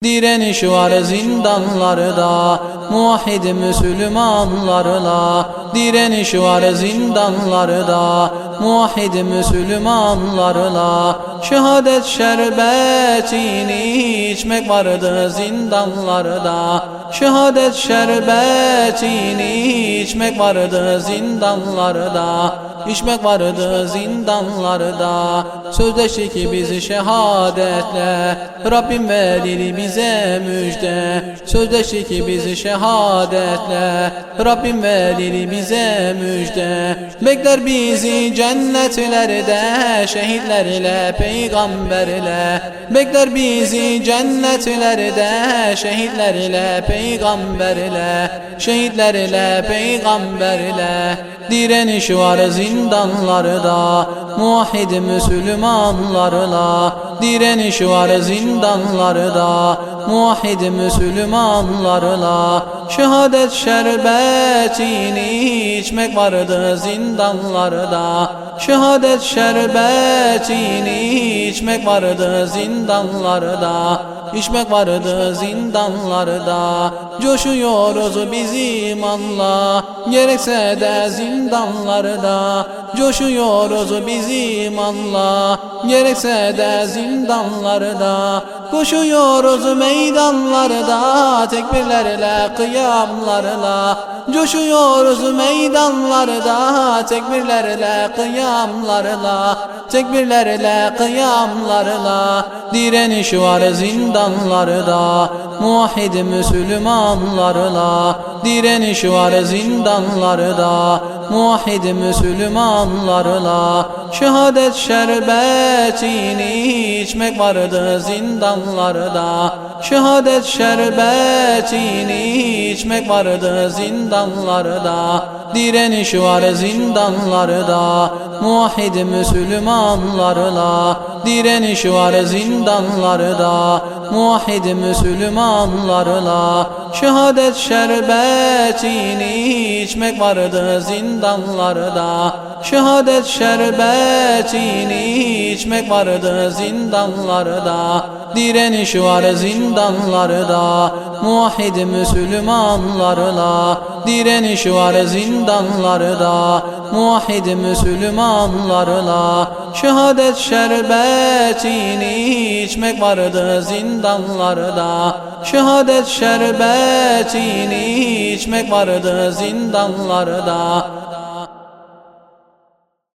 Direniş var zindanlarda, muvahhid Müslümanlarla. Direniş var zindanlarda, muvahhid Müslümanlarla. Şehadet şerbetini içmek vardı zindanlarda. Şehadet şerbetini içmek vardı zindanlarda. İçmek vardı zindanlarda. Sözleştik biz şehadetle, Rabbim verir bize müjde. Sözleştik biz şehadetle, Rabbim verir bize müjde. Bekler bizi cennetlerde, şehitlerle, peygamberle. Bekler bizi cennetlerde, şehitlerle, peygamberle. Şehitlerle, peygamberle. Direniş var zindanlarda, muvahhid Müslümanlarla. Direniş var zindanlarda, muvahhid Müslümanlarla. Şehadet şerbetini içmek vardı zindanlarda. Şehadet şerbetini içmek vardı zindanlarda. İçmek vardı zindanlarda. Coşuyoruz biz imanla, gerekse de zindanlarda. Coşuyoruz biz imanla, gerekse de zindanlarda. Koşuyoruz meydanlarda, tekbirlerle, kıyamlarla. Coşuyoruz meydanlarda, tekbirlerle, kıyamlarla. Tekbirlerle, kıyamlarla. Direniş var zindanlarda, muvahhid Müslümanlarla. Direniş var zindanlarda, muvahhid Müslümanlarla. Şehadet şerbetini içmek vardı zindanlarda. Şehadet şerbetini içmek vardı zindanlarda. Direniş var zindanlarda, muvahhid Müslümanlarla. Direniş var zindanlarda, muvahhid Müslümanlarla. Şehadet şerbetini içmek vardı zindanlarda. Şehadet şerbetini içmek vardı zindanlarda. Direniş var zindanlarda, muvahhid Müslümanlarla. Direniş var zindanlarda, muvahhid Müslümanlarla. Şehadet şerbetini içmek vardı zindanlarda. Şehadet şerbetini içmek vardı zindanlarda.